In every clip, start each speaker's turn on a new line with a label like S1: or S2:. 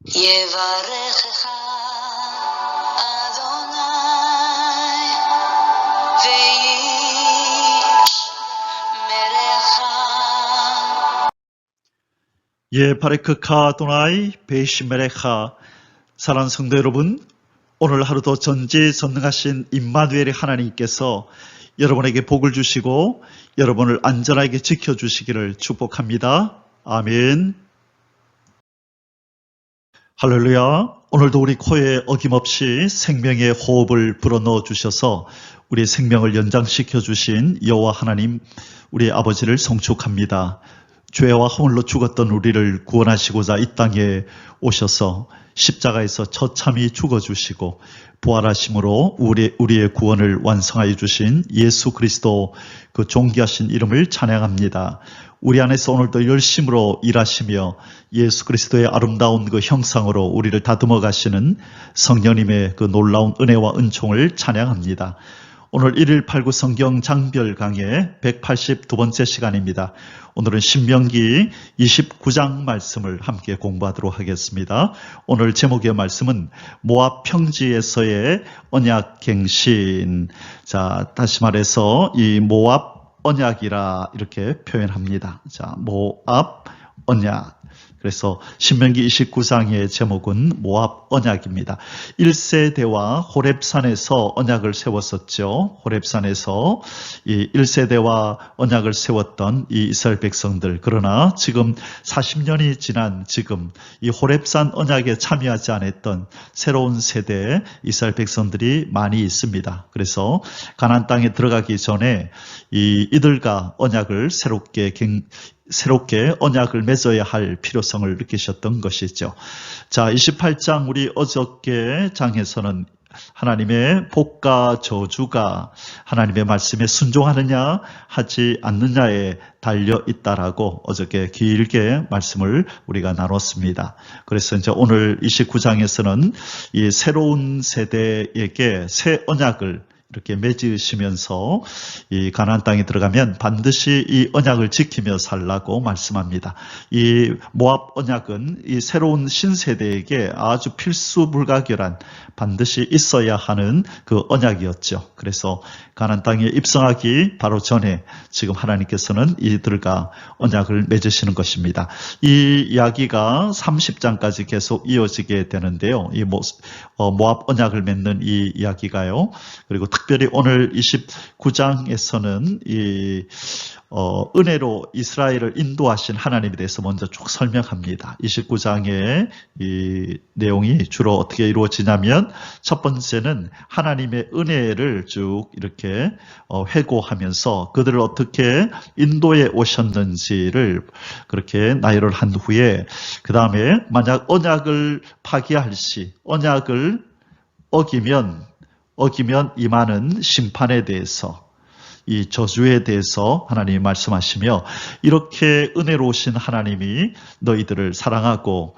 S1: יברכך אדוני וישמרך.
S2: 예바레크카 아도나이 베이시메레카. 사랑하는 성도 여러분, 오늘 하루도 전지전능하신 임마누엘의 하나님께서 여러분에게 복을 주시고 여러분을 안전하게 지켜주시기를 축복합니다. 아멘. 할렐루야. 오늘도 우리 코에 어김없이 생명의 호흡을 불어넣어 주셔서 우리의 생명을 연장시켜 주신 여호와 하나님, 우리 아버지를 성축합니다. 죄와 허물로 죽었던 우리를 구원하시고자 이 땅에 오셔서 십자가에서 처참히 죽어주시고 부활하심으로 우리의 구원을 완성하여 주신 예수 그리스도 그 존귀하신 이름을 찬양합니다. 우리 안에서 오늘도 열심으로 일하시며 예수 그리스도의 아름다운 그 형상으로 우리를 다듬어 가시는 성령님의 그 놀라운 은혜와 은총을 찬양합니다. 오늘 1.189 성경 장별 강의 182번째 시간입니다. 오늘은 신명기 29장 말씀을 함께 공부하도록 하겠습니다. 오늘 제목의 말씀은 모압 평지에서의 언약 갱신. 자, 다시 말해서 이 모압 언약이라 이렇게 표현합니다. 자, 모압 언약. 그래서 신명기 29장의 제목은 모압 언약입니다. 1세대와 호렙산에서 언약을 세웠었죠. 호렙산에서 이 1세대와 언약을 세웠던 이 이스라엘 백성들. 그러나 지금 40년이 지난 지금 이 호렙산 언약에 참여하지 않았던 새로운 세대의 이스라엘 백성들이 많이 있습니다. 그래서 가나안 땅에 들어가기 전에 이들과 언약을 새롭게 언약을 맺어야 할 필요성을 느끼셨던 것이죠. 자, 28장 우리 어저께 장에서는 하나님의 복과 저주가 하나님의 말씀에 순종하느냐 하지 않느냐에 달려 있다라고 어저께 길게 말씀을 우리가 나눴습니다. 그래서 이제 오늘 29장에서는 이 새로운 세대에게 새 언약을 이렇게 맺으시면서 이 가나안 땅에 들어가면 반드시 이 언약을 지키며 살라고 말씀합니다. 이 모압 언약은 이 새로운 신세대에게 아주 필수불가결한 반드시 있어야 하는 그 언약이었죠. 그래서 가나안 땅에 입성하기 바로 전에 지금 하나님께서는 이들과 언약을 맺으시는 것입니다. 이 이야기가 30장까지 계속 이어지게 되는데요. 이 모압 언약을 맺는 이 이야기가요. 그리고 특별히 오늘 29장에서는 이 은혜로 이스라엘을 인도하신 하나님에 대해서 먼저 쭉 설명합니다. 29장의 이 내용이 주로 어떻게 이루어지냐면 첫 번째는 하나님의 은혜를 쭉 이렇게 회고하면서 그들을 어떻게 인도에 오셨는지를 그렇게 나열을 한 후에 그 다음에 만약 언약을 파기할 시 언약을 어기면 임하는 심판에 대해서 이 저주에 대해서 하나님이 말씀하시며 이렇게 은혜로우신 하나님이 너희들을 사랑하고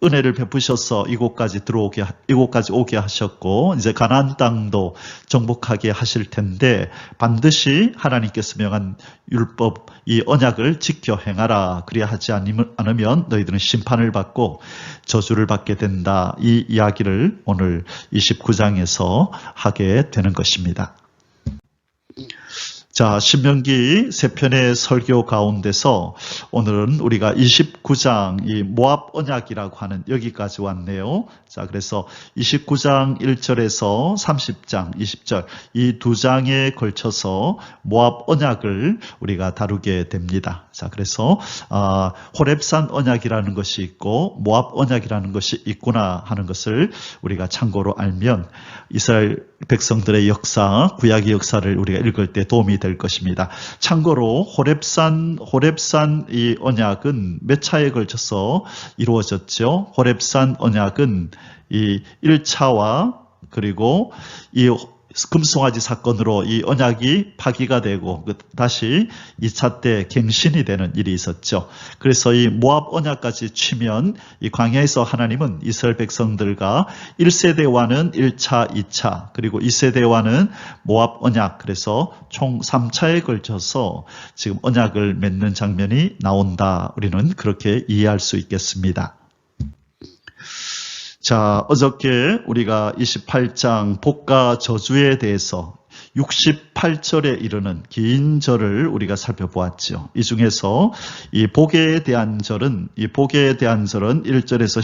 S2: 은혜를 베푸셔서 이곳까지 오게 하셨고 이제 가나안 땅도 정복하게 하실 텐데 반드시 하나님께서 명한 율법 이 언약을 지켜 행하라. 그래야 하지 않으면 너희들은 심판을 받고 저주를 받게 된다. 이 이야기를 오늘 29장에서 하게 되는 것입니다. 자, 신명기 3편의 설교 가운데서 오늘은 우리가 29장 이 모압 언약이라고 하는 여기까지 왔네요. 자, 그래서 29장 1절에서 30장 20절 이 두 장에 걸쳐서 모압 언약을 우리가 다루게 됩니다. 자, 그래서 호렙산 언약이라는 것이 있고 모압 언약이라는 것이 있구나 하는 것을 우리가 참고로 알면 이스라엘 백성들의 역사, 구약의 역사를 우리가 읽을 때 도움이 될 것입니다. 참고로 호렙산 이 언약은 몇 차에 걸쳐서 이루어졌죠. 호렙산 언약은 이 1차와 그리고 이 금송아지 사건으로 이 언약이 파기가 되고 다시 2차 때 갱신이 되는 일이 있었죠. 그래서 이 모압 언약까지 치면 이 광야에서 하나님은 이스라엘 백성들과 1세대와는 1차, 2차 그리고 2세대와는 모압 언약 그래서 총 3차에 걸쳐서 지금 언약을 맺는 장면이 나온다. 우리는 그렇게 이해할 수 있겠습니다. 자, 어저께 우리가 28장 복과 저주에 대해서 68절에 이르는 긴 절을 우리가 살펴보았죠. 이 중에서 이 복에 대한 절은 1절에서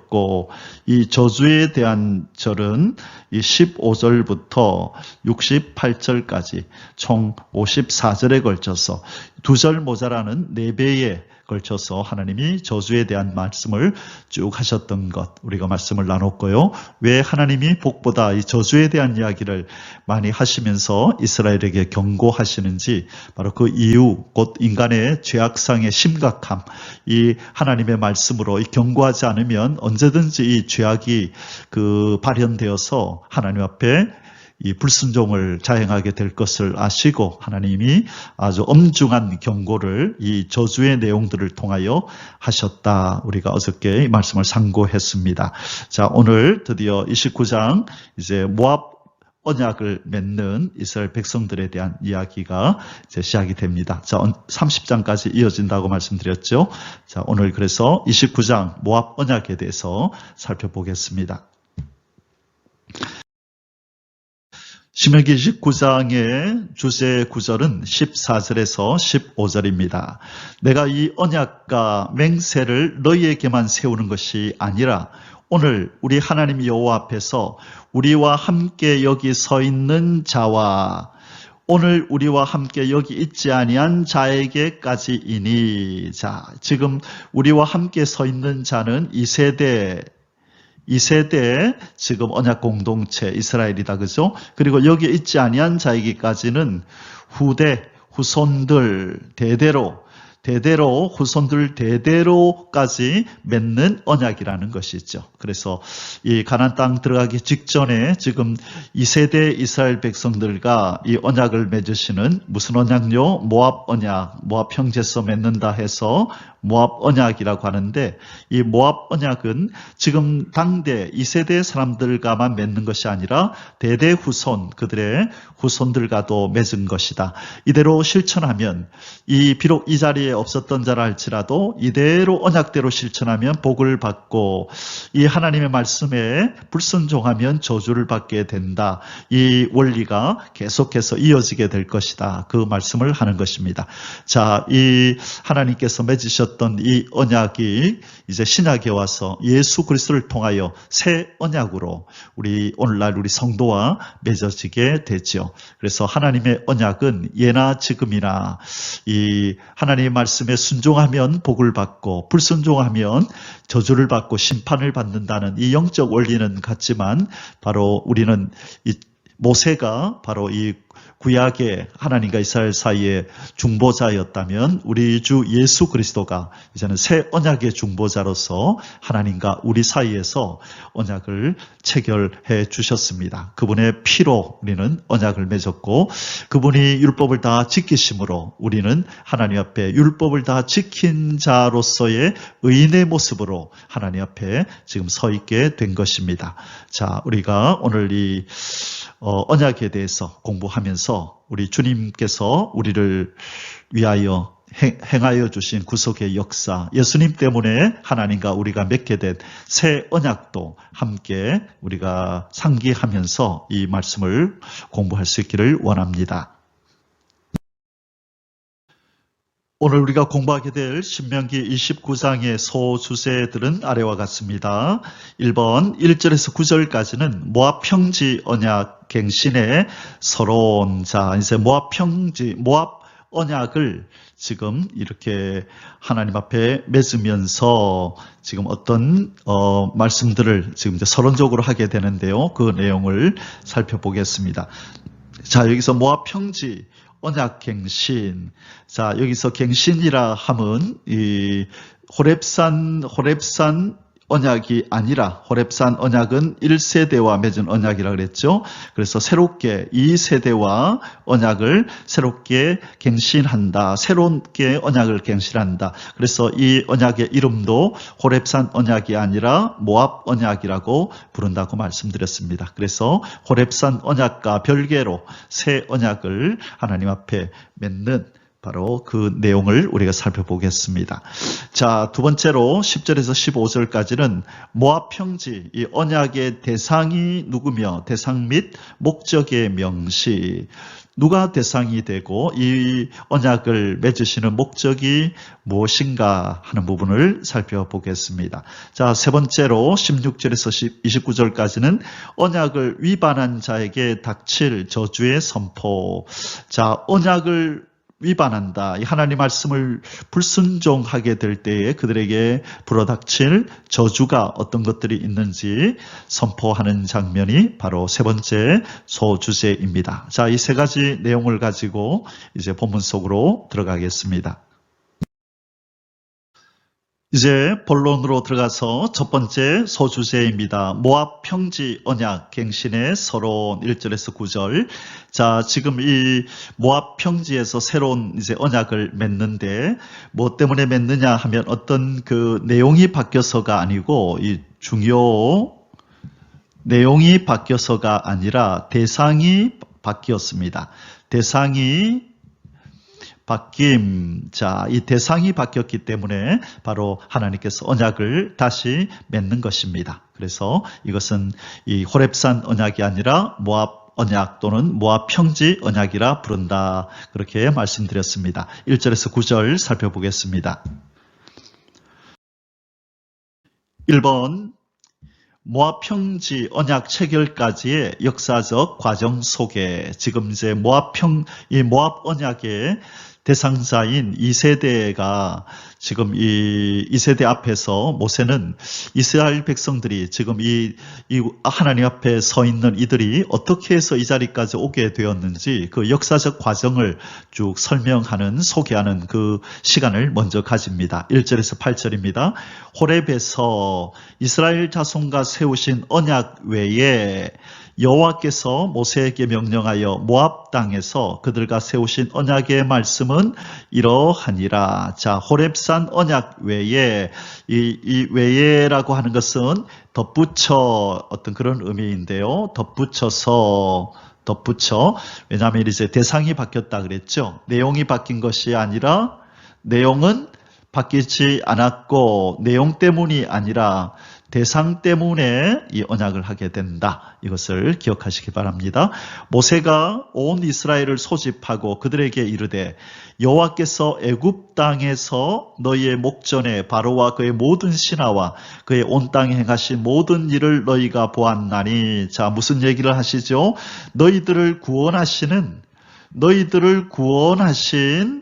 S2: 14절이었고, 이 저주에 대한 절은 이 15절부터 68절까지 총 54절에 걸쳐서 두 절 모자라는 4배에 걸쳐서 하나님이 저주에 대한 말씀을 쭉 하셨던 것, 우리가 말씀을 나눴고요. 왜 하나님이 복보다 이 저주에 대한 이야기를 많이 하시면서 이스라엘에게 경고하시는지, 바로 그 이유, 곧 인간의 죄악상의 심각함, 이 하나님의 말씀으로 이 경고하지 않으면 언제든지 이 죄악이 발현되어서 하나님 앞에 이 불순종을 자행하게 될 것을 아시고 하나님이 아주 엄중한 경고를 이 저주의 내용들을 통하여 하셨다. 우리가 어저께 이 말씀을 상고했습니다. 자, 오늘 드디어 29장 이제 모압 언약을 맺는 이스라엘 백성들에 대한 이야기가 이제 시작이 됩니다. 자, 30장까지 이어진다고 말씀드렸죠. 자, 오늘 그래서 29장 모압 언약에 대해서 살펴보겠습니다. 신명기 29장의 주제 구절은 14절에서 15절입니다. 내가 이 언약과 맹세를 너희에게만 세우는 것이 아니라 오늘 우리 하나님 여호와 앞에서 우리와 함께 여기 서 있는 자와 오늘 우리와 함께 여기 있지 아니한 자에게까지이니. 자, 지금 우리와 함께 서 있는 자는 이 세대 지금 언약 공동체 이스라엘이다, 그죠? 그리고 여기 있지 아니한 자에게까지는 후손들 후손들 대대로까지 맺는 언약이라는 것이죠. 그래서 이 가나안 땅 들어가기 직전에 지금 2세대 이스라엘 백성들과 이 언약을 맺으시는 무슨 언약요? 모압 언약, 모압 형제서 맺는다 해서 모압 언약이라고 하는데, 이 모압 언약은 지금 당대 2세대 사람들과만 맺는 것이 아니라 대대 후손, 그들의 후손들과도 맺은 것이다. 이대로 실천하면 비록 이 자리에 없었던 자라 할지라도 이대로 언약대로 실천하면 복을 받고 이 하나님의 말씀에 불순종하면 저주를 받게 된다. 이 원리가 계속해서 이어지게 될 것이다. 그 말씀을 하는 것입니다. 자, 이 하나님께서 맺으셨던 이 언약이 이제 신약에 와서 예수 그리스도를 통하여 새 언약으로 오늘날 우리 성도와 맺어지게 되죠. 그래서 하나님의 언약은 예나 지금이나 이 하나님의 말씀에 순종하면 복을 받고 불순종하면 저주를 받고 심판을 받는다는 이 영적 원리는 같지만, 바로 우리는 이 모세가 바로 이 구약의 하나님과 이스라엘 사이의 중보자였다면 우리 주 예수 그리스도가 이제는 새 언약의 중보자로서 하나님과 우리 사이에서 언약을 체결해 주셨습니다. 그분의 피로 우리는 언약을 맺었고, 그분이 율법을 다 지키심으로 우리는 하나님 앞에 율법을 다 지킨 자로서의 의인의 모습으로 하나님 앞에 지금 서 있게 된 것입니다. 자, 우리가 오늘 이 언약에 대해서 공부하면서 우리 주님께서 우리를 위하여 행하여 주신 구속의 역사, 예수님 때문에 하나님과 우리가 맺게 된 새 언약도 함께 우리가 상기하면서 이 말씀을 공부할 수 있기를 원합니다. 오늘 우리가 공부하게 될 신명기 29장의 소주제들은 아래와 같습니다. 1번 1절에서 9절까지는 모압 평지 언약 갱신의 서론. 자, 이제 모압 언약을 지금 이렇게 하나님 앞에 맺으면서 지금 어떤 말씀들을 지금 이제 서론적으로 하게 되는데요. 그 내용을 살펴보겠습니다. 자, 여기서 모압 평지 언약 갱신. 자, 여기서 갱신이라 함은 이 호렙산 언약이 아니라, 호렙산 언약은 1세대와 맺은 언약이라 그랬죠. 그래서 새롭게 2세대와 언약을 새롭게 갱신한다. 새롭게 언약을 갱신한다. 그래서 이 언약의 이름도 호렙산 언약이 아니라 모압 언약이라고 부른다고 말씀드렸습니다. 그래서 호렙산 언약과 별개로 새 언약을 하나님 앞에 맺는 바로 그 내용을 우리가 살펴보겠습니다. 자, 두 번째로 10절에서 15절까지는 모압 평지, 이 언약의 대상이 누구며 대상 및 목적의 명시, 누가 대상이 되고 이 언약을 맺으시는 목적이 무엇인가 하는 부분을 살펴보겠습니다. 자, 세 번째로 16절에서 29절까지는 언약을 위반한 자에게 닥칠 저주의 선포. 자, 언약을 위반한다. 이 하나님 말씀을 불순종하게 될 때에 그들에게 불어닥칠 저주가 어떤 것들이 있는지 선포하는 장면이 바로 세 번째 소주제입니다. 자, 이 세 가지 내용을 가지고 이제 본문 속으로 들어가겠습니다. 이제 본론으로 들어가서 첫 번째 소주제입니다. 모압 평지 언약 갱신의 서론 1절에서 9절. 자, 지금 이 모압 평지에서 새로운 이제 언약을 맺는데 뭐 때문에 맺느냐 하면 어떤 그 내용이 바뀌어서가 아니고 이 중요 내용이 바뀌어서가 아니라 대상이 바뀌었습니다. 대상이 바뀜. 자, 이 대상이 바뀌었기 때문에 바로 하나님께서 언약을 다시 맺는 것입니다. 그래서 이것은 이 호렙산 언약이 아니라 모압 언약 또는 모압 평지 언약이라 부른다. 그렇게 말씀드렸습니다. 1절에서 9절 살펴보겠습니다. 1번 모압 평지 언약 체결까지의 역사적 과정 속에 지금 이제 이 모압 언약의 대상자인 2세대가 지금 이 2세대 앞에서 모세는 이스라엘 백성들이 지금 이 하나님 앞에 서 있는 이들이 어떻게 해서 이 자리까지 오게 되었는지 그 역사적 과정을 쭉 설명하는 소개하는 그 시간을 먼저 가집니다. 1절에서 8절입니다. 호렙에서 이스라엘 자손과 세우신 언약 외에 여호와께서 모세에게 명령하여 모압 땅에서 그들과 세우신 언약의 말씀은 이러하니라. 자, 호렙산 언약 외에 이 외에라고 하는 것은 덧붙여 어떤 그런 의미인데요. 덧붙여 왜냐하면 이제 대상이 바뀌었다 그랬죠. 내용이 바뀐 것이 아니라 내용은 바뀌지 않았고 내용 때문이 아니라 대상 때문에 이 언약을 하게 된다. 이것을 기억하시기 바랍니다. 모세가 온 이스라엘을 소집하고 그들에게 이르되 여호와께서 애굽 땅에서 너희의 목전에 바로와 그의 모든 신하와 그의 온 땅에 행하신 모든 일을 너희가 보았나니. 자, 무슨 얘기를 하시죠? 너희들을 구원하신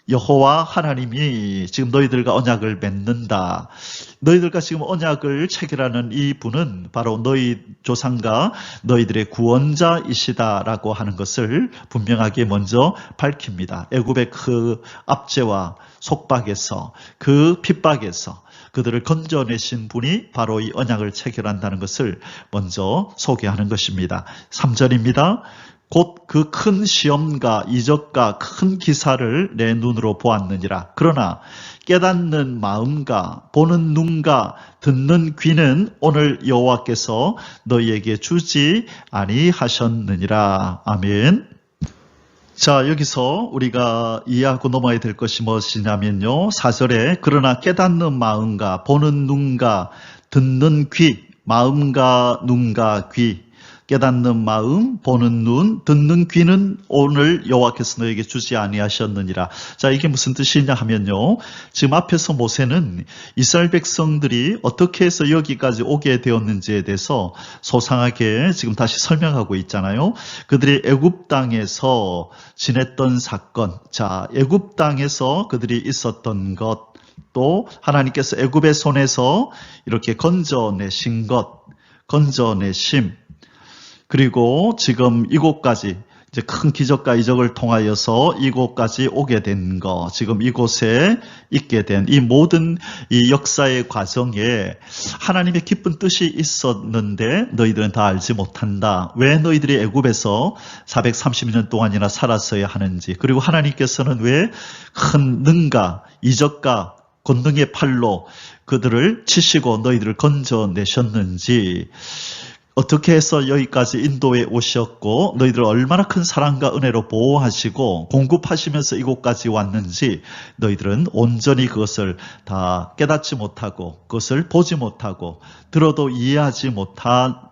S2: 여호와 하나님이 지금 너희들과 언약을 맺는다. 너희들과 지금 언약을 체결하는 이 분은 바로 너희 조상과 너희들의 구원자이시다라고 하는 것을 분명하게 먼저 밝힙니다. 애굽의 그 압제와 속박에서 그 핍박에서 그들을 건져내신 분이 바로 이 언약을 체결한다는 것을 먼저 소개하는 것입니다. 3절입니다. 곧 그 큰 시험과 이적과 큰 기사를 내 눈으로 보았느니라. 그러나 깨닫는 마음과 보는 눈과 듣는 귀는 오늘 여호와께서 너희에게 주지 아니하셨느니라. 아멘. 자, 여기서 우리가 이해하고 넘어야 될 것이 무엇이냐면요. 4절에 그러나 깨닫는 마음과 보는 눈과 듣는 귀, 마음과 눈과 귀, 깨닫는 마음, 보는 눈, 듣는 귀는 오늘 여호와께서 너에게 주지 아니하셨느니라. 자, 이게 무슨 뜻이냐 하면요. 지금 앞에서 모세는 이스라엘 백성들이 어떻게 해서 여기까지 오게 되었는지에 대해서 소상하게 지금 다시 설명하고 있잖아요. 그들이 애굽 땅에서 지냈던 사건, 자, 애굽 땅에서 그들이 있었던 것, 또 하나님께서 애굽의 손에서 이렇게 건져내신 것, 건져내심, 그리고 지금 이곳까지 이제 큰 기적과 이적을 통하여서 이곳까지 오게 된 거, 지금 이곳에 있게 된 이 모든 이 역사의 과정에 하나님의 깊은 뜻이 있었는데 너희들은 다 알지 못한다. 왜 너희들이 애굽에서 430년 동안이나 살았어야 하는지, 그리고 하나님께서는 왜 큰 능과 이적과 권능의 팔로 그들을 치시고 너희들을 건져내셨는지, 어떻게 해서 여기까지 인도에 오셨고 너희들 얼마나 큰 사랑과 은혜로 보호하시고 공급하시면서 이곳까지 왔는지 너희들은 온전히 그것을 다 깨닫지 못하고 그것을 보지 못하고 들어도 이해하지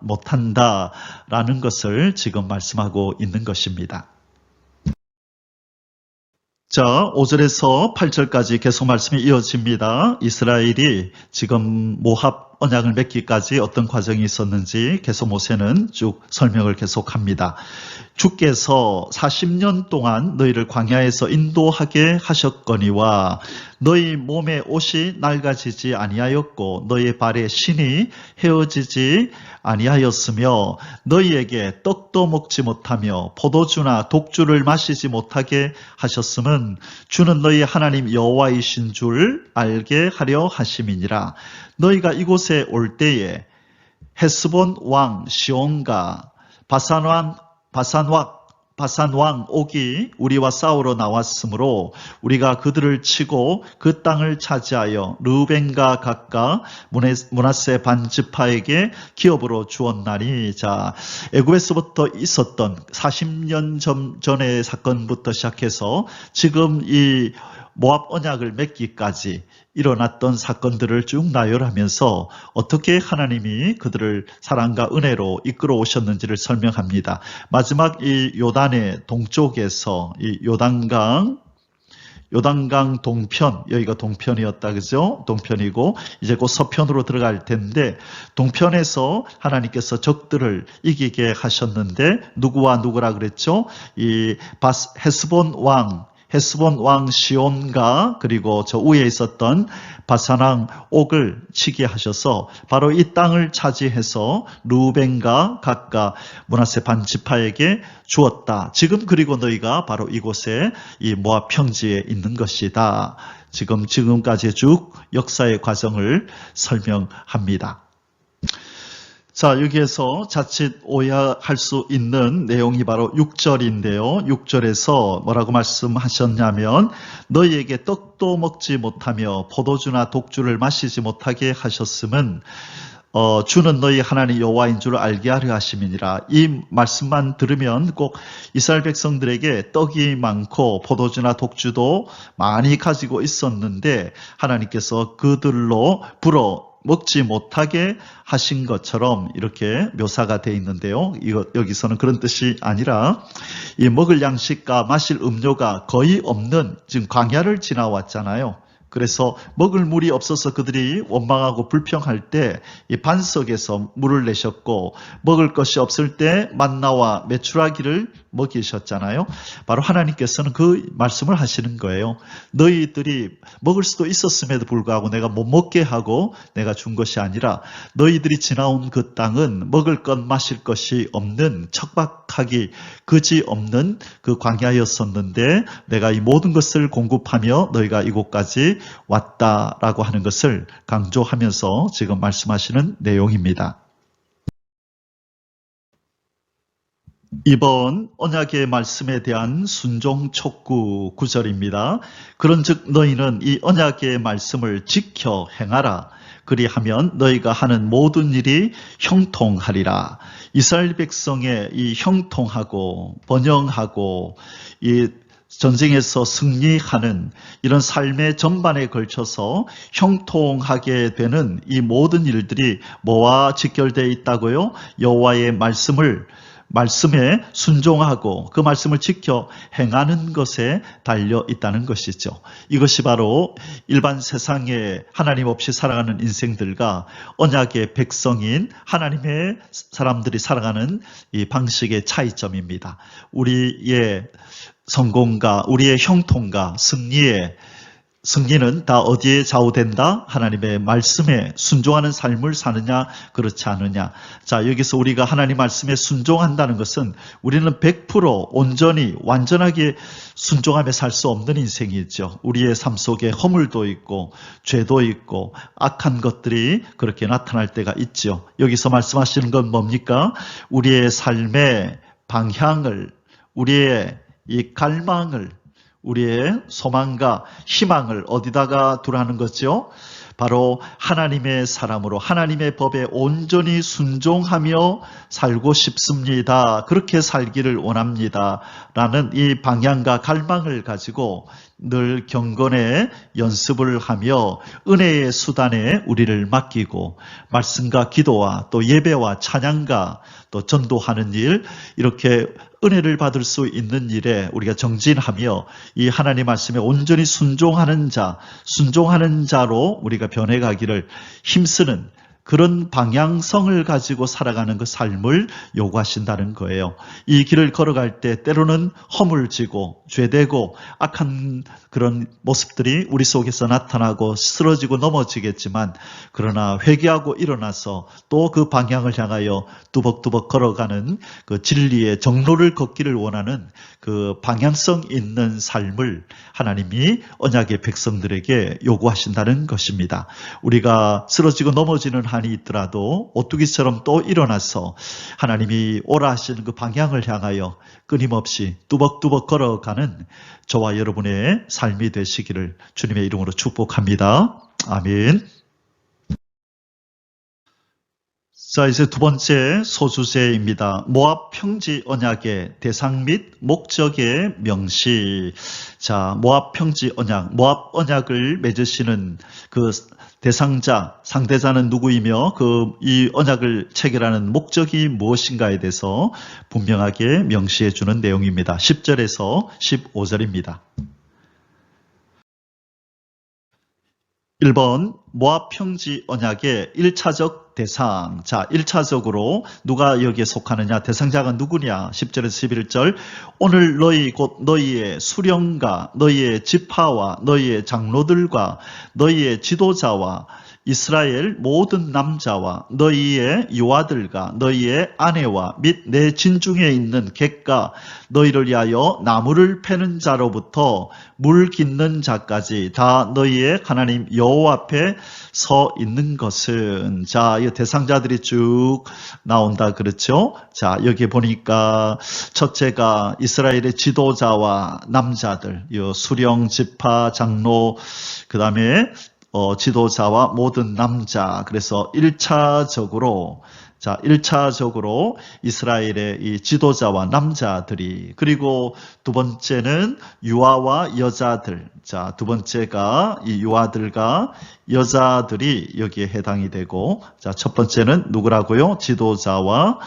S2: 못한다라는 것을 지금 말씀하고 있는 것입니다. 자, 5절에서 8절까지 계속 말씀이 이어집니다. 이스라엘이 지금 모압 언약을 맺기까지 어떤 과정이 있었는지 계속 모세는 쭉 설명을 계속합니다. 주께서 40년 동안 너희를 광야에서 인도하게 하셨거니와 너희 몸의 옷이 낡아지지 아니하였고 너희의 발의 신이 헤어지지 아니하였으며 너희에게 떡도 먹지 못하며 포도주나 독주를 마시지 못하게 하셨음은 주는 너희 하나님 여호와이신 줄 알게 하려 하심이니라. 너희가 이곳에 올 때에 헤스본 왕 시온과 바산 왕 옥이 우리와 싸우러 나왔으므로 우리가 그들을 치고 그 땅을 차지하여 르우벤과 gad과 므낫세 반지파에게 기업으로 주었나니. 자, 애굽에서부터 있었던 40년 전의 사건부터 시작해서 지금 이 모압 언약을 맺기까지 일어났던 사건들을 쭉 나열하면서 어떻게 하나님이 그들을 사랑과 은혜로 이끌어 오셨는지를 설명합니다. 마지막 이 요단의 동쪽에서 이 요단강 동편, 여기가 동편이었다, 그죠? 동편이고 이제 곧 서편으로 들어갈 텐데 동편에서 하나님께서 적들을 이기게 하셨는데 누구와 누구라 그랬죠? 이 헤스본 왕 시온과 그리고 저 위에 있었던 바산 왕 옥을 치게 하셔서 바로 이 땅을 차지해서 르우벤과 gad과 므낫세 반지파에게 주었다. 지금 그리고 너희가 바로 이곳에 이 모압 평지에 있는 것이다. 지금까지 쭉 역사의 과정을 설명합니다. 자, 여기에서 자칫 오해할 수 있는 내용이 바로 6절인데요. 6절에서 뭐라고 말씀하셨냐면 너희에게 떡도 먹지 못하며 포도주나 독주를 마시지 못하게 하셨음은 주는 너희 하나님 여호와인 줄 알게 하려 하심이니라. 이 말씀만 들으면 꼭 이스라엘 백성들에게 떡이 많고 포도주나 독주도 많이 가지고 있었는데 하나님께서 그들로 불어 먹지 못하게 하신 것처럼 이렇게 묘사가 되어 있는데요. 여기서는 그런 뜻이 아니라 이 먹을 양식과 마실 음료가 거의 없는 지금 광야를 지나왔잖아요. 그래서 먹을 물이 없어서 그들이 원망하고 불평할 때 이 반석에서 물을 내셨고 먹을 것이 없을 때 만나와 메추라기를 먹이셨잖아요. 바로 하나님께서는 그 말씀을 하시는 거예요. 너희들이 먹을 수도 있었음에도 불구하고 내가 못 먹게 하고 내가 준 것이 아니라 너희들이 지나온 그 땅은 먹을 것 마실 것이 없는 척박하기 그지없는 그 광야였었는데 내가 이 모든 것을 공급하며 너희가 이곳까지 왔다라고 하는 것을 강조하면서 지금 말씀하시는 내용입니다. 이번 언약의 말씀에 대한 순종 촉구 9절입니다. 그런즉 너희는 이 언약의 말씀을 지켜 행하라. 그리하면 너희가 하는 모든 일이 형통하리라. 이스라엘 백성의 이 형통하고 번영하고 이 전쟁에서 승리하는 이런 삶의 전반에 걸쳐서 형통하게 되는 이 모든 일들이 뭐와 직결되어 있다고요? 여호와의 말씀에 순종하고 그 말씀을 지켜 행하는 것에 달려 있다는 것이죠. 이것이 바로 일반 세상에 하나님 없이 살아가는 인생들과 언약의 백성인 하나님의 사람들이 살아가는 이 방식의 차이점입니다. 우리의 성공과 우리의 형통과 승리는 다 어디에 좌우된다? 하나님의 말씀에 순종하는 삶을 사느냐 그렇지 않느냐. 자, 여기서 우리가 하나님 말씀에 순종한다는 것은 우리는 100% 온전히 완전하게 순종하며 살 수 없는 인생이죠. 우리의 삶 속에 허물도 있고 죄도 있고 악한 것들이 그렇게 나타날 때가 있죠. 여기서 말씀하시는 건 뭡니까? 우리의 삶의 방향을, 우리의 이 갈망을, 우리의 소망과 희망을 어디다가 두라는 거죠? 바로 하나님의 사람으로 하나님의 법에 온전히 순종하며 살고 싶습니다. 그렇게 살기를 원합니다. 라는 이 방향과 갈망을 가지고 늘 경건의 연습을 하며 은혜의 수단에 우리를 맡기고 말씀과 기도와 또 예배와 찬양과 또 전도하는 일, 이렇게 은혜를 받을 수 있는 일에 우리가 정진하며 이 하나님 말씀에 온전히 순종하는 자로 우리가 변해가기를 힘쓰는 그런 방향성을 가지고 살아가는 그 삶을 요구하신다는 거예요. 이 길을 걸어갈 때 때로는 허물지고 죄되고 악한 그런 모습들이 우리 속에서 나타나고 쓰러지고 넘어지겠지만, 그러나 회개하고 일어나서 또 그 방향을 향하여 뚜벅뚜벅 걸어가는 그 진리의 정로를 걷기를 원하는 그 방향성 있는 삶을 하나님이 언약의 백성들에게 요구하신다는 것입니다. 우리가 쓰러지고 넘어지는 한이 있더라도 오뚜기처럼 또 일어나서 하나님이 오라 하시는 그 방향을 향하여 끊임없이 뚜벅뚜벅 걸어가는 저와 여러분의 삶이 되시기를 주님의 이름으로 축복합니다. 아멘. 자, 이제 두 번째 소주제입니다. 모압 평지 언약의 대상 및 목적의 명시. 자, 모압 평지 언약, 모압 언약을 맺으시는 그 대상자, 상대자는 누구이며 이 언약을 체결하는 목적이 무엇인가에 대해서 분명하게 명시해 주는 내용입니다. 10절에서 15절입니다. 1번 모압 평지 언약의 1차적 대상. 자, 1차적으로 누가 여기에 속하느냐, 대상자가 누구냐. 10절에서 11절. 오늘 너희 곧 너희의 수령과 너희의 지파와 너희의 장로들과 너희의 지도자와 이스라엘 모든 남자와 너희의 유아들과 너희의 아내와 및 내 진중에 있는 객과 너희를 위하여 나무를 패는 자로부터 물 깃는 자까지 다 너희의 하나님 여호와 앞에 서 있는 것은. 자, 이 대상자들이 쭉 나온다 그렇죠? 자, 여기 보니까 첫째가 이스라엘의 지도자와 남자들, 이 수령, 지파, 장로, 그 다음에 지도자와 모든 남자. 그래서 1차적으로 이스라엘의 이 지도자와 남자들이, 그리고 두 번째는 유아와 여자들. 자, 두 번째가 이 유아들과 여자들이 여기에 해당이 되고, 자, 첫 번째는 누구라고요? 지도자와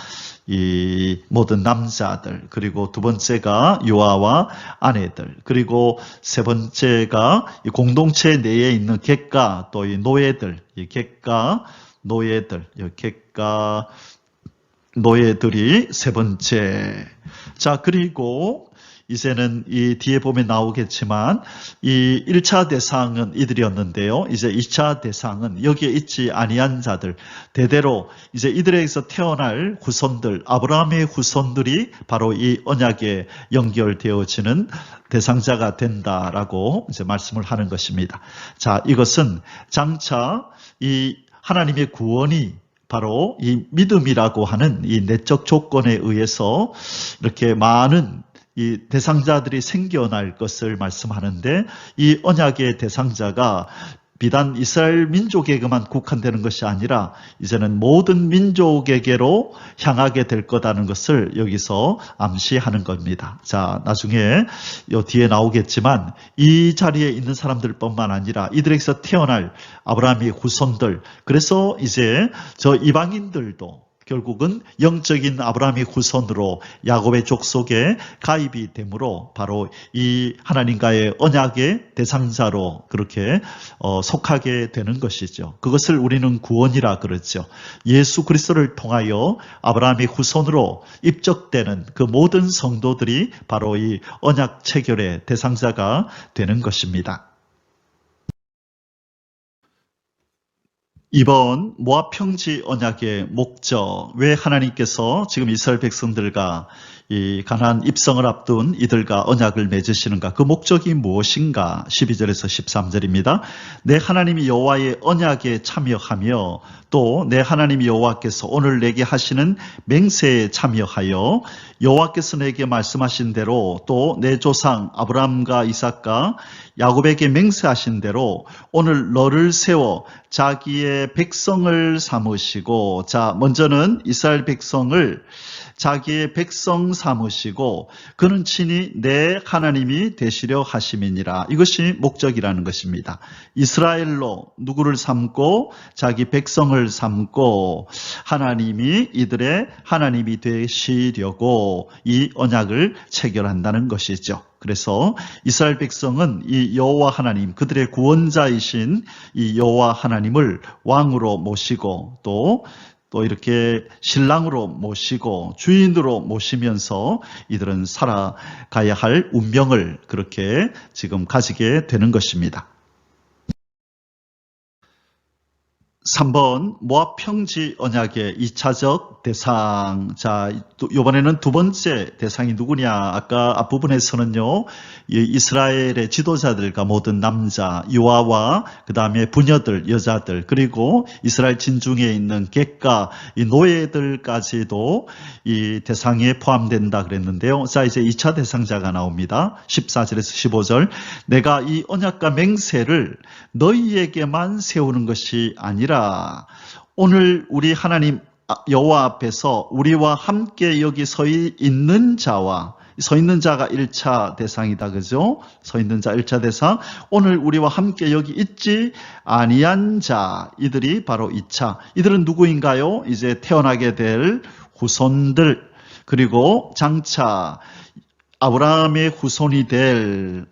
S2: 이 모든 남자들, 그리고 두 번째가 유아와 아내들, 그리고 세 번째가 이 공동체 내에 있는 객과 또 이 노예들, 이 객과 노예들, 이 객과 노예들이 세 번째. 자, 그리고 이제는 이 뒤에 보면 나오겠지만 이 1차 대상은 이들이었는데요. 이제 2차 대상은 여기에 있지 아니한 자들, 대대로 이제 이들에게서 태어날 후손들, 아브라함의 후손들이 바로 이 언약에 연결되어지는 대상자가 된다라고 이제 말씀을 하는 것입니다. 자, 이것은 장차 이 하나님의 구원이 바로 이 믿음이라고 하는 이 내적 조건에 의해서 이렇게 많은 이 대상자들이 생겨날 것을 말씀하는데, 이 언약의 대상자가 비단 이스라엘 민족에게만 국한되는 것이 아니라 이제는 모든 민족에게로 향하게 될 거라는 것을 여기서 암시하는 겁니다. 자, 나중에 요 뒤에 나오겠지만 이 자리에 있는 사람들뿐만 아니라 이들에게서 태어날 아브라함의 후손들, 그래서 이제 저 이방인들도 결국은 영적인 아브라함의 후손으로 야곱의 족속에 가입이 되므로 바로 이 하나님과의 언약의 대상자로 그렇게 속하게 되는 것이죠. 그것을 우리는 구원이라 그러죠. 예수 그리스도를 통하여 아브라함의 후손으로 입적되는 그 모든 성도들이 바로 이 언약 체결의 대상자가 되는 것입니다. 2번 모압 평지 언약의 목적. 왜 하나님께서 지금 이스라엘 백성들과 이 가나안 입성을 앞둔 이들과 언약을 맺으시는가? 그 목적이 무엇인가? 12절에서 13절입니다. 내 하나님이 여호와의 언약에 참여하며 또 내 하나님 여호와께서 오늘 내게 하시는 맹세에 참여하여 여호와께서 내게 말씀하신 대로 또 내 조상 아브라함과 이삭과 야곱에게 맹세하신 대로 오늘 너를 세워 자기의 백성을 삼으시고, 자, 먼저는 이스라엘 백성을 자기의 백성 삼으시고 그는 친히 내 하나님이 되시려 하심이니라. 이것이 목적이라는 것입니다. 이스라엘로 누구를 삼고 자기 백성을 삼고 하나님이 이들의 하나님이 되시려고 이 언약을 체결한다는 것이죠. 그래서 이스라엘 백성은 이 여호와 하나님, 그들의 구원자이신 이 여호와 하나님을 왕으로 모시고 또 이렇게 신랑으로 모시고 주인으로 모시면서 이들은 살아가야 할 운명을 그렇게 지금 가지게 되는 것입니다. 3번 모압 평지 언약의 2차적 대상. 자, 이번에는 두 번째 대상이 누구냐? 아까 앞부분에서는요, 이스라엘의 지도자들과 모든 남자, 유아와 그 다음에 부녀들, 여자들, 그리고 이스라엘 진중에 있는 객가, 이 노예들까지도 이 대상에 포함된다 그랬는데요. 자, 이제 2차 대상자가 나옵니다. 14절에서 15절. 내가 이 언약과 맹세를 너희에게만 세우는 것이 아니라 오늘 우리 하나님 여호와 앞에서 우리와 함께 여기 서 있는 자가 1차 대상이다. 그죠? 서 있는 자 1차 대상. 오늘 우리와 함께 여기 있지 아니한 자, 이들이 바로 2차. 이들은 누구인가요? 이제 태어나게 될 후손들, 그리고 장차 아브라함의 후손이 될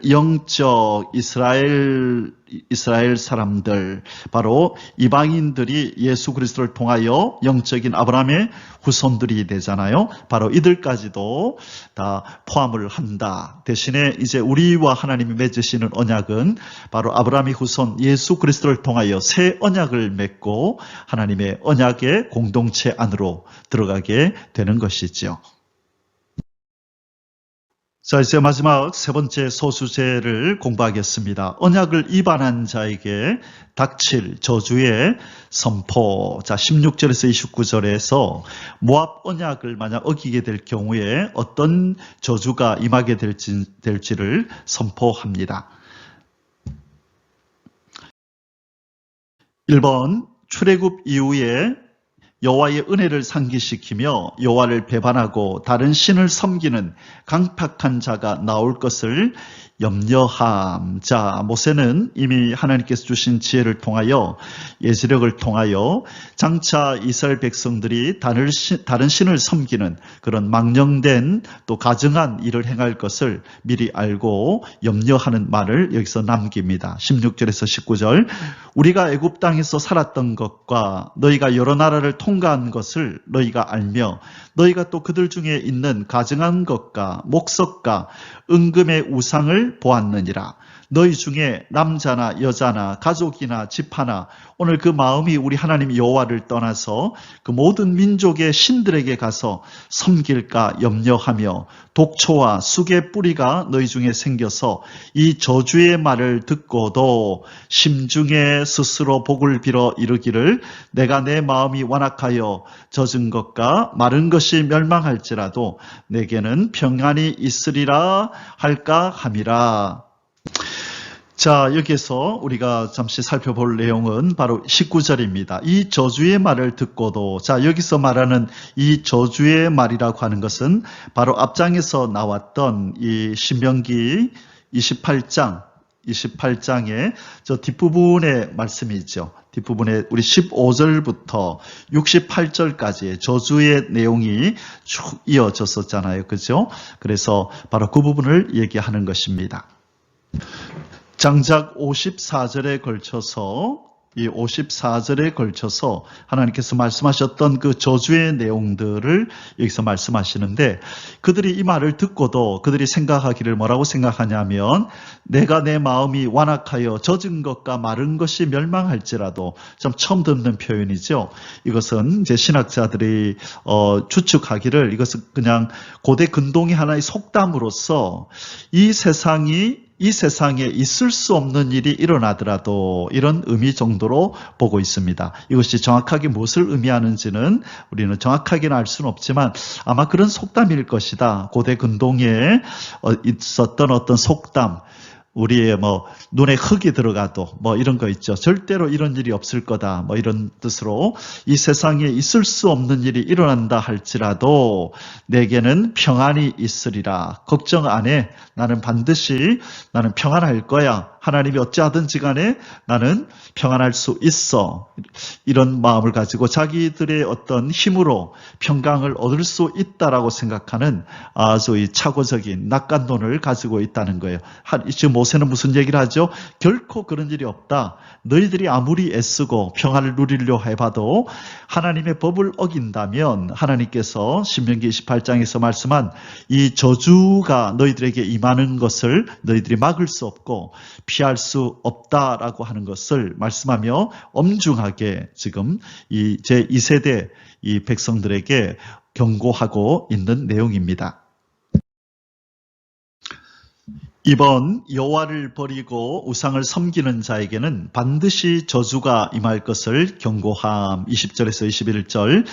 S2: 영적 이스라엘 사람들, 바로 이방인들이 예수 그리스도를 통하여 영적인 아브라함의 후손들이 되잖아요. 바로 이들까지도 다 포함을 한다. 대신에 이제 우리와 하나님이 맺으시는 언약은 바로 아브라함의 후손 예수 그리스도를 통하여 새 언약을 맺고 하나님의 언약의 공동체 안으로 들어가게 되는 것이죠. 자, 이제 마지막 세 번째 소수제를 공부하겠습니다. 언약을 위반한 자에게 닥칠 저주의 선포. 자, 16절에서 29절에서 모압 언약을 만약 어기게 될 경우에 어떤 저주가 임하게 될지를 선포합니다. 1번, 출애굽 이후에 여호와의 은혜를 상기시키며 여호와를 배반하고 다른 신을 섬기는 강팍한 자가 나올 것을 염려함. 자, 모세는 이미 하나님께서 주신 지혜를 통하여, 예지력을 통하여 장차 이스라엘 백성들이 다른 신을 섬기는 그런 망령된 또 가증한 일을 행할 것을 미리 알고 염려하는 말을 여기서 남깁니다. 16절에서 19절. 우리가 애굽 땅에서 살았던 것과 너희가 여러 나라를 통과한 것을 너희가 알며 너희가 또 그들 중에 있는 가증한 것과 목석과 은금의 우상을 보았느니라. 너희 중에 남자나 여자나 가족이나 집하나 오늘 그 마음이 우리 하나님 여호와를 떠나서 그 모든 민족의 신들에게 가서 섬길까 염려하며 독초와 쑥의 뿌리가 너희 중에 생겨서 이 저주의 말을 듣고도 심중에 스스로 복을 빌어 이르기를 내가 내 마음이 완악하여 젖은 것과 마른 것이 멸망할지라도 내게는 평안이 있으리라 할까 함이라. 자, 여기서 우리가 잠시 살펴볼 내용은 바로 19절입니다. 이 저주의 말을 듣고도, 자, 여기서 말하는 이 저주의 말이라고 하는 것은 바로 앞장에서 나왔던 이 신명기 28장의 저 뒷부분의 말씀이죠. 뒷부분에 우리 15절부터 68절까지의 저주의 내용이 쭉 이어졌었잖아요. 그죠? 그래서 바로 그 부분을 얘기하는 것입니다. 장작 54절에 걸쳐서 이 54절에 걸쳐서 하나님께서 말씀하셨던 그 저주의 내용들을 여기서 말씀하시는데, 그들이 이 말을 듣고도 그들이 생각하기를 뭐라고 생각하냐면 내가 내 마음이 완악하여 젖은 것과 마른 것이 멸망할지라도, 좀 처음 듣는 표현이죠. 이것은 이제 신학자들이 추측하기를 이것은 그냥 고대 근동의 하나의 속담으로서 이 세상이 이 세상에 있을 수 없는 일이 일어나더라도 이런 의미 정도로 보고 있습니다. 이것이 정확하게 무엇을 의미하는지는 우리는 정확하게는 알 수는 없지만 아마 그런 속담일 것이다. 고대 근동에 있었던 어떤 속담, 우리의 눈에 흙이 들어가도 이런 거 있죠. 절대로 이런 일이 없을 거다. 이런 뜻으로 이 세상에 있을 수 없는 일이 일어난다 할지라도 내게는 평안이 있으리라. 걱정 안 해. 나는 반드시 나는 평안할 거야. 하나님이 어찌하든지 간에 나는 평안할 수 있어. 이런 마음을 가지고 자기들의 어떤 힘으로 평강을 얻을 수 있다라고 생각하는 아주 이 착오적인 낙관론을 가지고 있다는 거예요. 지금 모세는 무슨 얘기를 하죠? 결코 그런 일이 없다. 너희들이 아무리 애쓰고 평안을 누리려 해봐도 하나님의 법을 어긴다면 하나님께서 신명기 28장에서 말씀한 이 저주가 너희들에게 임하는 것을 너희들이 막을 수 없고 피할 수 없다라고 하는 것을 말씀하며 엄중하게 지금 이 제2세대 이 백성들에게 경고하고 있는 내용입니다. 이번 여호와를 버리고 우상을 섬기는 자에게는 반드시 저주가 임할 것을 경고함. 20절에서 21절.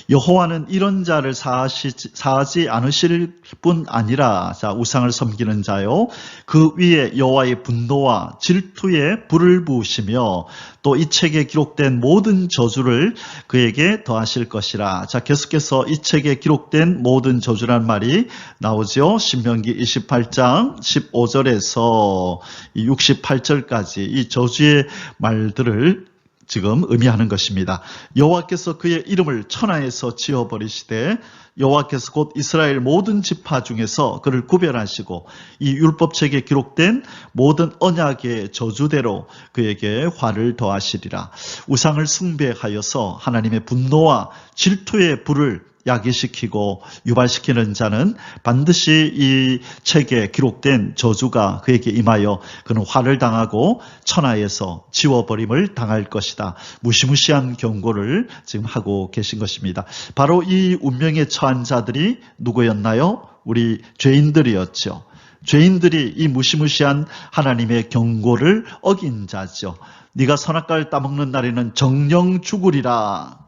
S2: 여호와는 이런 자를 사하지 않으실 뿐 아니라 우상을 섬기는 자요 그 위에 여호와의 분노와 질투의 불을 부으시며 또 이 책에 기록된 모든 저주를 그에게 더하실 것이라. 계속해서 이 책에 기록된 모든 저주란 말이 나오죠. 신명기 28장 15절에서 68절까지 이 저주의 말들을 지금 의미하는 것입니다. 여호와께서 그의 이름을 천하에서 지어버리시되 여호와께서 곧 이스라엘 모든 지파 중에서 그를 구별하시고 이 율법책에 기록된 모든 언약의 저주대로 그에게 화를 더하시리라. 우상을 숭배하여서 하나님의 분노와 질투의 불을 야기시키고 유발시키는 자는 반드시 이 책에 기록된 저주가 그에게 임하여 그는 화를 당하고 천하에서 지워버림을 당할 것이다. 무시무시한 경고를 지금 하고 계신 것입니다. 바로 이 운명에 처한 자들이 누구였나요? 우리 죄인들이었죠. 죄인들이 이 무시무시한 하나님의 경고를 어긴 자죠. 네가 선악과를 따먹는 날에는 정령 죽으리라.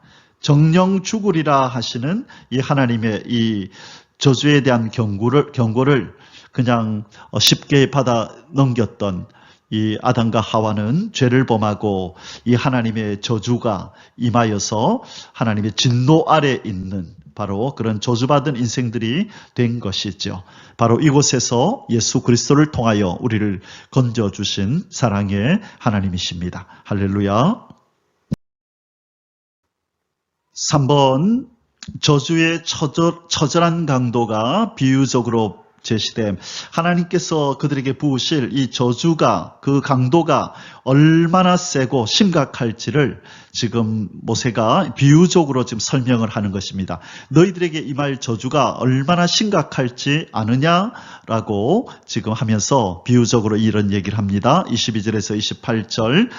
S2: 정령 죽으리라 하시는 이 하나님의 이 저주에 대한 경고를 그냥 쉽게 받아 넘겼던 이 아담과 하와는 죄를 범하고 이 하나님의 저주가 임하여서 하나님의 진노 아래 있는 바로 그런 저주받은 인생들이 된 것이죠. 바로 이곳에서 예수 그리스도를 통하여 우리를 건져주신 사랑의 하나님이십니다. 할렐루야. 3번, 저주의 처절한 강도가 비유적으로 제시됨. 하나님께서 그들에게 부으실 이 저주가, 그 강도가 얼마나 세고 심각할지를 지금 모세가 비유적으로 지금 설명을 하는 것입니다. 너희들에게 임할 저주가 얼마나 심각할지 아느냐라고 지금 하면서 비유적으로 이런 얘기를 합니다. 22절에서 28절.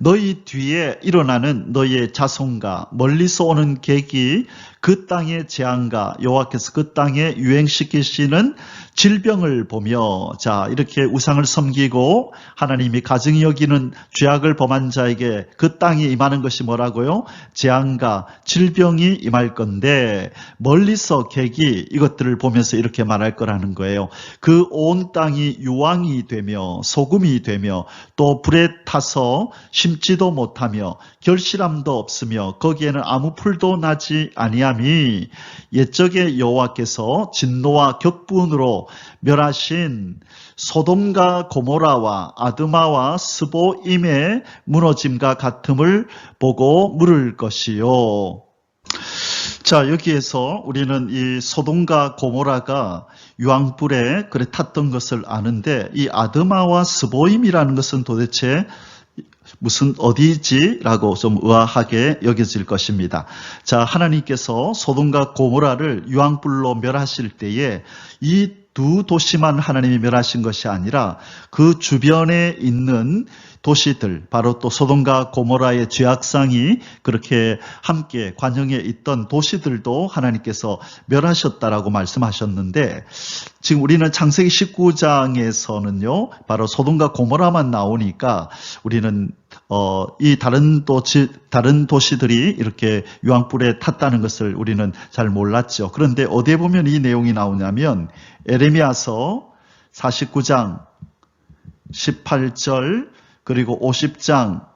S2: 너희 뒤에 일어나는 너희의 자손과 멀리서 오는 객이 그 땅의 재앙과 여호와께서 그 땅에 유행시키시는 질병을 보며 이렇게 우상을 섬기고 하나님이 가증히 여기는 죄악을 범한 자에게 그 땅에 임하는 것이 뭐라고요? 재앙과 질병이 임할 건데 멀리서 객이 이것들을 보면서 이렇게 말할 거라는 거예요. 그 온 땅이 유황이 되며 소금이 되며 또 불에 타서 심지도 못하며 결실함도 없으며 거기에는 아무 풀도 나지 아니함이 옛적에 여호와께서 진노와 격분으로 멸하신 소돔과 고모라와 아드마와 스보임의 무너짐과 같음을 보고 물을 것이요. 여기에서 우리는 이 소돔과 고모라가 유황불에 그래 탔던 것을 아는데 이 아드마와 스보임이라는 것은 도대체 무슨 어디지? 라고 좀 의아하게 여겨질 것입니다. 하나님께서 소돔과 고모라를 유황불로 멸하실 때에 이 두 도시만 하나님이 멸하신 것이 아니라 그 주변에 있는 도시들, 바로 또 소돔과 고모라의 죄악상이 그렇게 함께 관영에 있던 도시들도 하나님께서 멸하셨다라고 말씀하셨는데, 지금 우리는 창세기 19장에서는요, 바로 소돔과 고모라만 나오니까 우리는 이 다른 도시들이 이렇게 유황불에 탔다는 것을 우리는 잘 몰랐죠. 그런데 어디에 보면 이 내용이 나오냐면 에레미야서 49장 18절 그리고 50장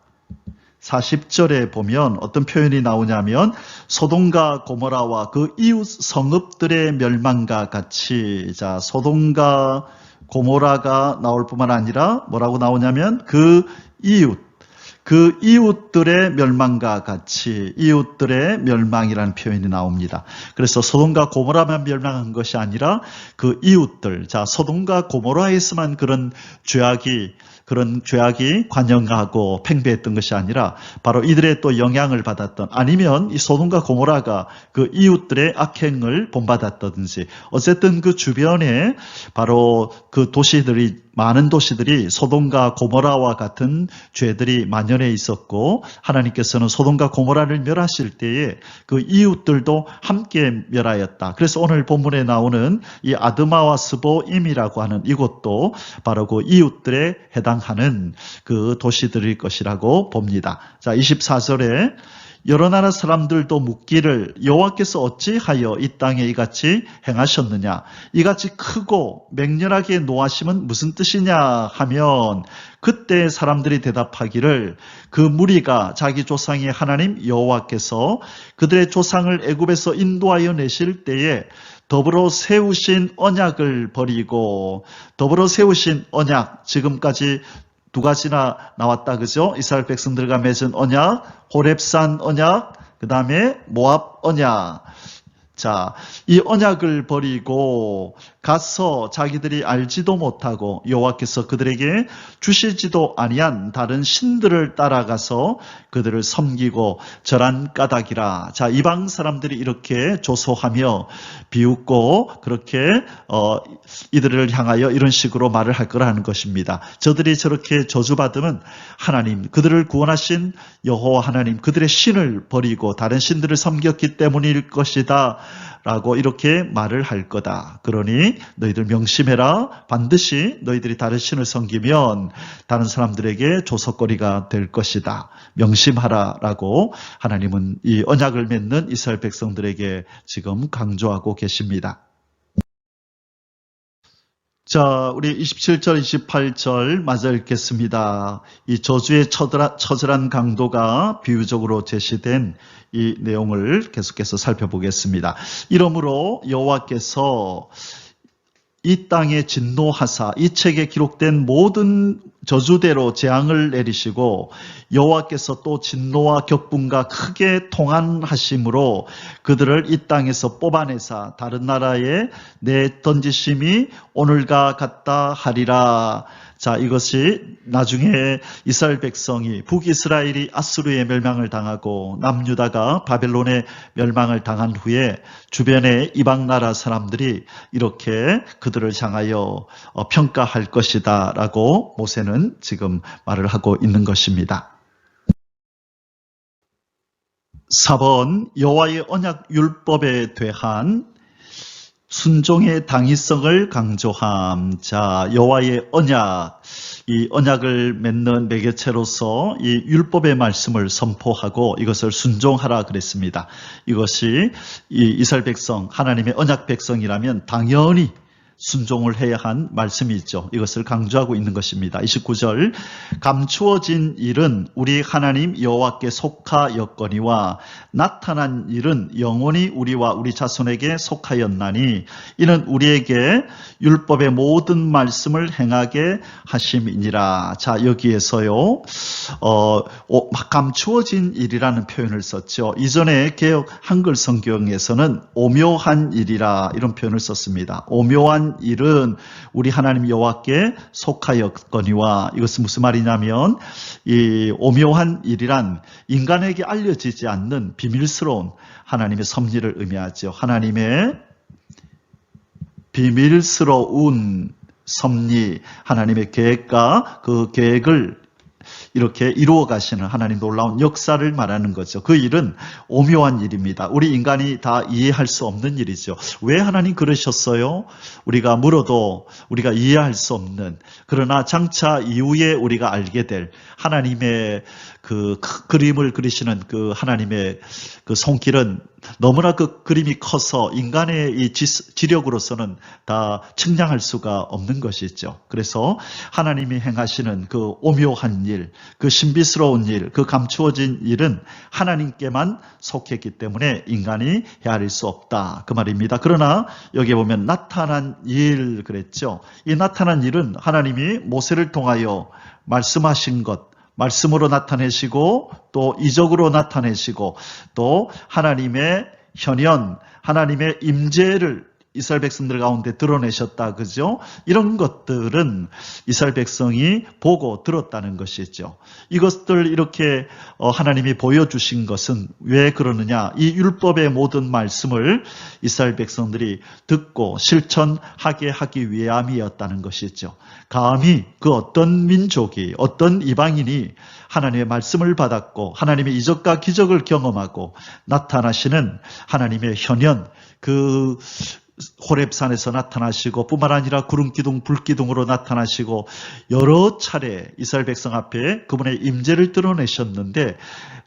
S2: 40절에 보면 어떤 표현이 나오냐면 소돔과 고모라와 그 이웃 성읍들의 멸망과 같이, 자, 소돔과 고모라가 나올 뿐만 아니라 뭐라고 나오냐면 그 이웃들의 멸망과 같이, 이웃들의 멸망이라는 표현이 나옵니다. 그래서 소돔과 고모라만 멸망한 것이 아니라 그 이웃들, 자, 소돔과 고모라에서만 그런 죄악이 관영하고 팽배했던 것이 아니라 바로 이들의 또 영향을 받았던, 아니면 이 소돔과 고모라가 그 이웃들의 악행을 본받았다든지, 어쨌든 그 주변에 바로 그 많은 도시들이 소돔과 고모라와 같은 죄들이 만연해 있었고, 하나님께서는 소돔과 고모라를 멸하실 때에 그 이웃들도 함께 멸하였다. 그래서 오늘 본문에 나오는 이 아드마와 스보임이라고 하는 이곳도 바로 그 이웃들에 해당하는 그 도시들일 것이라고 봅니다. 자, 24절에 여러 나라 사람들도 묻기를 여호와께서 어찌하여 이 땅에 이같이 행하셨느냐, 이같이 크고 맹렬하게 노하심은 무슨 뜻이냐 하면, 그때 사람들이 대답하기를 그 무리가 자기 조상의 하나님 여호와께서 그들의 조상을 애굽에서 인도하여 내실 때에 더불어 세우신 언약을 버리고, 더불어 세우신 언약, 지금까지 두 가지나 나왔다, 그죠? 이스라엘 백성들과 맺은 언약, 호렙산 언약, 그 다음에 모압 언약. 자, 이 언약을 버리고 가서 자기들이 알지도 못하고 여호와께서 그들에게 주시지도 아니한 다른 신들을 따라가서 그들을 섬기고 절한 까닭이라. 자, 이방 사람들이 이렇게 조소하며 비웃고 그렇게 이들을 향하여 이런 식으로 말을 할 거라는 것입니다. 저들이 저렇게 저주받으면 하나님, 그들을 구원하신 여호와 하나님, 그들의 신을 버리고 다른 신들을 섬겼기 때문일 것이다 라고 이렇게 말을 할 거다. 그러니 너희들 명심해라. 반드시 너희들이 다른 신을 섬기면 다른 사람들에게 조석거리가 될 것이다. 명심하라 라고 하나님은 이 언약을 맺는 이스라엘 백성들에게 지금 강조하고 계십니다. 자, 우리 27절, 28절 마저 읽겠습니다. 이 저주의 처절한 강도가 비유적으로 제시된 이 내용을 계속해서 살펴보겠습니다. 이러므로 여호와께서 이 땅에 진노하사 이 책에 기록된 모든 저주대로 재앙을 내리시고, 여호와께서 또 진노와 격분과 크게 통한하심으로 그들을 이 땅에서 뽑아내사 다른 나라에 내던지심이 오늘과 같다 하리라. 자, 이것이 나중에 이스라엘 백성이, 북이스라엘이 아수르의 멸망을 당하고 남유다가 바벨론의 멸망을 당한 후에 주변의 이방 나라 사람들이 이렇게 그들을 향하여 평가할 것이다 라고 모세는 지금 말을 하고 있는 것입니다. 4번, 여호와의 언약 율법에 대한 순종의 당위성을 강조함. 자, 여호와의 언약, 이 언약을 맺는 매개체로서 이 율법의 말씀을 선포하고 이것을 순종하라 그랬습니다. 이것이 이 이스라엘 백성, 하나님의 언약 백성이라면 당연히 순종을 해야 한 말씀이죠. 이것을 강조하고 있는 것입니다. 29절, 감추어진 일은 우리 하나님 여호와께 속하였거니와 나타난 일은 영원히 우리와 우리 자손에게 속하였나니 이는 우리에게 율법의 모든 말씀을 행하게 하심이니라. 자, 여기에서요 감추어진 일이라는 표현을 썼죠. 이전에 개역 한글 성경에서는 오묘한 일이라 이런 표현을 썼습니다. 오묘한 일은 우리 하나님 여호와께 속하였거니와, 이것은 무슨 말이냐면 이 오묘한 일이란 인간에게 알려지지 않는 비밀스러운 하나님의 섭리를 의미하죠. 하나님의 비밀스러운 섭리, 하나님의 계획과 그 계획을 이렇게 이루어 가시는 하나님 놀라운 역사를 말하는 거죠. 그 일은 오묘한 일입니다. 우리 인간이 다 이해할 수 없는 일이죠. 왜 하나님 그러셨어요? 우리가 물어도 우리가 이해할 수 없는, 그러나 장차 이후에 우리가 알게 될 하나님의 그 그림을 그리시는 그 하나님의 그 손길은 너무나 그 그림이 커서 인간의 이 지력으로서는 다 측량할 수가 없는 것이죠. 그래서 하나님이 행하시는 그 오묘한 일, 그 신비스러운 일, 그 감추어진 일은 하나님께만 속했기 때문에 인간이 헤아릴 수 없다, 그 말입니다. 그러나 여기 보면 나타난 일 그랬죠. 이 나타난 일은 하나님이 모세를 통하여 말씀하신 것, 말씀으로 나타내시고 또 이적으로 나타내시고 또 하나님의 현현, 하나님의 임재를 이스라엘 백성들 가운데 드러내셨다, 그죠? 이런 것들은 이스라엘 백성이 보고 들었다는 것이죠. 이것들 이렇게 하나님이 보여주신 것은 왜 그러느냐? 이 율법의 모든 말씀을 이스라엘 백성들이 듣고 실천하게 하기 위함이었다는 것이죠. 감히 그 어떤 민족이, 어떤 이방인이 하나님의 말씀을 받았고 하나님의 이적과 기적을 경험하고 나타나시는 하나님의 현현, 그 호렙산에서 나타나시고 뿐만 아니라 구름기둥, 불기둥으로 나타나시고 여러 차례 이스라엘 백성 앞에 그분의 임재를 드러내셨는데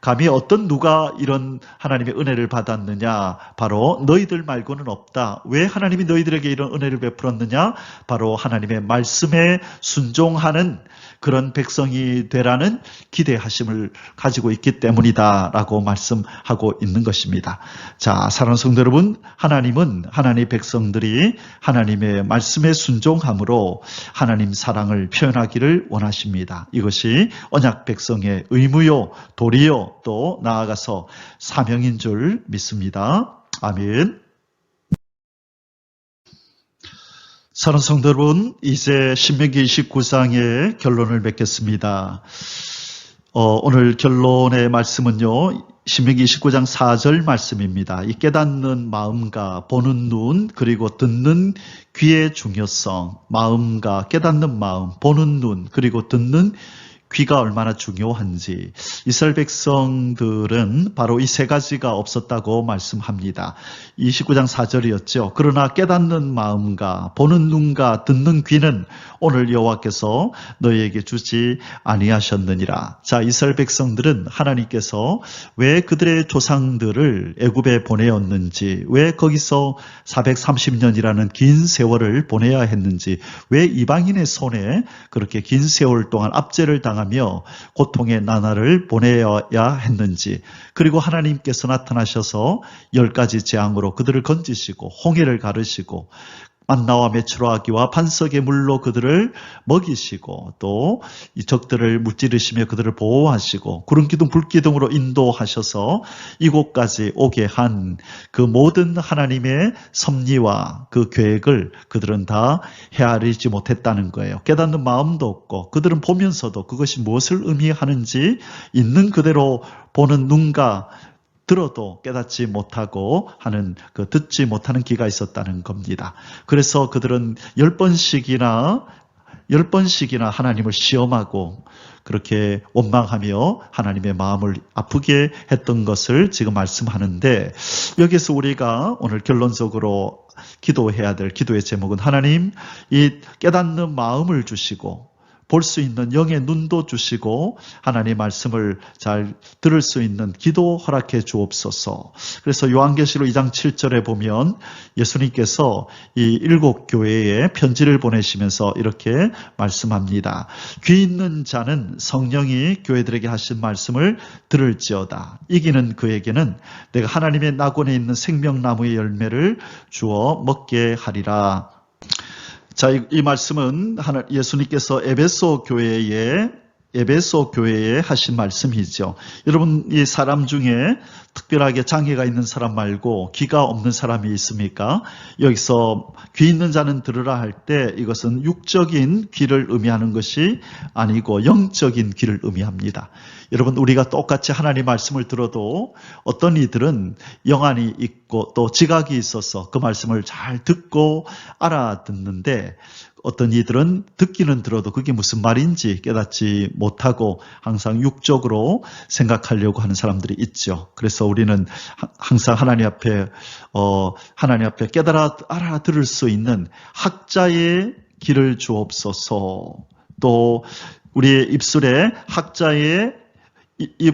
S2: 감히 어떤 누가 이런 하나님의 은혜를 받았느냐? 바로 너희들 말고는 없다. 왜 하나님이 너희들에게 이런 은혜를 베풀었느냐? 바로 하나님의 말씀에 순종하는 그런 백성이 되라는 기대하심을 가지고 있기 때문이다 라고 말씀하고 있는 것입니다. 자, 사랑하는 성도 여러분, 하나님은 하나님의 백성들이 하나님의 말씀에 순종함으로 하나님 사랑을 표현하기를 원하십니다. 이것이 언약 백성의 의무요, 도리요, 또 나아가서 사명인 줄 믿습니다. 아멘. 사랑하는 성도 여러분, 이제 신명기 29장의 결론을 맺겠습니다. 오늘 결론의 말씀은요, 신명기 29장 4절 말씀입니다. 이 깨닫는 마음과 보는 눈, 그리고 듣는 귀의 중요성, 마음과 깨닫는 마음, 보는 눈, 그리고 듣는 귀가 얼마나 중요한지 이스라엘 백성들은 바로 이 세 가지가 없었다고 말씀합니다. 29장 4절이었죠. 그러나 깨닫는 마음과 보는 눈과 듣는 귀는 오늘 여호와께서 너희에게 주지 아니하셨느니라. 자, 이스라엘 백성들은 하나님께서 왜 그들의 조상들을 애굽에 보내었는지, 왜 거기서 430년이라는 긴 세월을 보내야 했는지, 왜 이방인의 손에 그렇게 긴 세월 동안 압제를 당하며 고통의 나날을 보내야 했는지, 그리고 하나님께서 나타나셔서 10가지 재앙으로 그들을 건지시고 홍해를 가르시고 만나와 메추라기와 반석의 물로 그들을 먹이시고 또 이 적들을 무찌르시며 그들을 보호하시고 구름기둥 불기둥으로 인도하셔서 이곳까지 오게 한 그 모든 하나님의 섭리와 그 계획을 그들은 다 헤아리지 못했다는 거예요. 깨닫는 마음도 없고 그들은 보면서도 그것이 무엇을 의미하는지 있는 그대로 보는 눈과 들어도 깨닫지 못하고 하는 그 듣지 못하는 귀가 있었다는 겁니다. 그래서 그들은 10번씩이나 하나님을 시험하고 그렇게 원망하며 하나님의 마음을 아프게 했던 것을 지금 말씀하는데, 여기서 우리가 오늘 결론적으로 기도해야 될 기도의 제목은 하나님 이 깨닫는 마음을 주시고 볼 수 있는 영의 눈도 주시고 하나님의 말씀을 잘 들을 수 있는 기도 허락해 주옵소서. 그래서 요한계시록 2장 7절에 보면 예수님께서 이 7교회에 편지를 보내시면서 이렇게 말씀합니다. 귀 있는 자는 성령이 교회들에게 하신 말씀을 들을지어다. 이기는 그에게는 내가 하나님의 낙원에 있는 생명나무의 열매를 주어 먹게 하리라. 자, 이 말씀은 예수님께서 에베소 교회에 하신 말씀이죠. 여러분, 이 사람 중에 특별하게 장애가 있는 사람 말고 귀가 없는 사람이 있습니까? 여기서 귀 있는 자는 들으라 할 때 이것은 육적인 귀를 의미하는 것이 아니고 영적인 귀를 의미합니다. 여러분, 우리가 똑같이 하나님 말씀을 들어도 어떤 이들은 영안이 있고 또 지각이 있어서 그 말씀을 잘 듣고 알아듣는데 어떤 이들은 듣기는 들어도 그게 무슨 말인지 깨닫지 못하고 항상 육적으로 생각하려고 하는 사람들이 있죠. 그래서 우리는 항상 하나님 앞에 알아들을 수 있는 학자의 길을 주옵소서. 또 우리의 입술에 학자의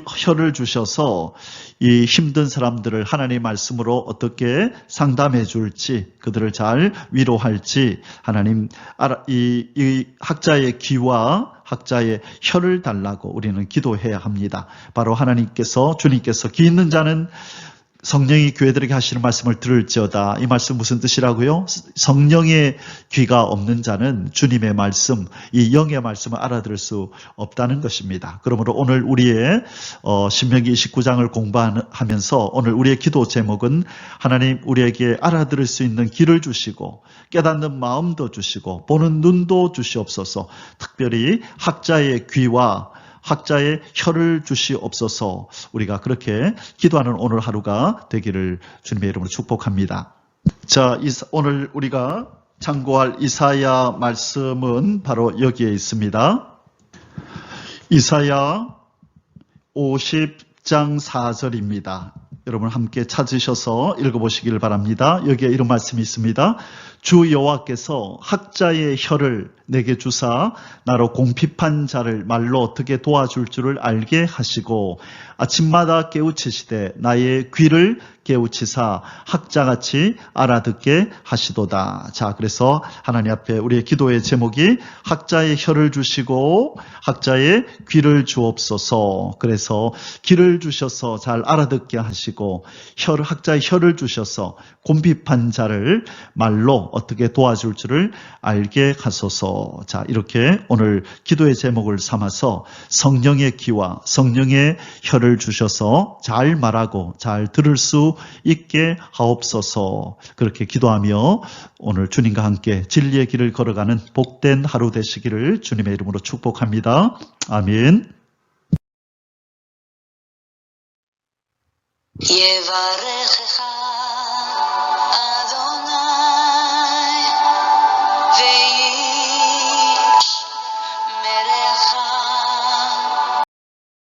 S2: 혀를 주셔서 이 힘든 사람들을 하나님의 말씀으로 어떻게 상담해 줄지, 그들을 잘 위로할지 하나님 이 학자의 귀와 학자의 혀를 달라고 우리는 기도해야 합니다. 바로 주님께서 귀 있는 자는 성령이 교회들에게 하시는 말씀을 들을지어다. 이 말씀 무슨 뜻이라고요? 성령의 귀가 없는 자는 주님의 말씀, 이 영의 말씀을 알아들을 수 없다는 것입니다. 그러므로 오늘 우리의 신명기 29장을 공부하면서 오늘 우리의 기도 제목은 하나님 우리에게 알아들을 수 있는 귀를 주시고 깨닫는 마음도 주시고 보는 눈도 주시옵소서. 특별히 학자의 귀와 학자의 혀를 주시옵소서. 우리가 그렇게 기도하는 오늘 하루가 되기를 주님의 이름으로 축복합니다. 자, 오늘 우리가 참고할 이사야 말씀은 바로 여기에 있습니다. 이사야 50장 4절입니다. 여러분 함께 찾으셔서 읽어보시길 바랍니다. 여기에 이런 말씀이 있습니다. 주 여호와께서 학자의 혀를 내게 주사 나로 공핍한 자를 말로 어떻게 도와줄 줄을 알게 하시고 아침마다 깨우치시되 나의 귀를 깨우치사 학자같이 알아듣게 하시도다. 자, 그래서 하나님 앞에 우리의 기도의 제목이 학자의 혀를 주시고 학자의 귀를 주옵소서. 그래서 귀를 주셔서 잘 알아듣게 하시고 학자의 혀를 주셔서 곤핍한 자를 말로 어떻게 도와줄 줄을 알게 하소서. 자, 이렇게 오늘 기도의 제목을 삼아서 성령의 귀와 성령의 혀를 주셔서 잘 말하고 잘 들을 수 있게 하옵소서. 그렇게 기도하며 오늘 주님과 함께 진리의 길을 걸어가는 복된 하루 되시기를 주님의 이름으로 축복합니다. 아멘.
S1: יברכך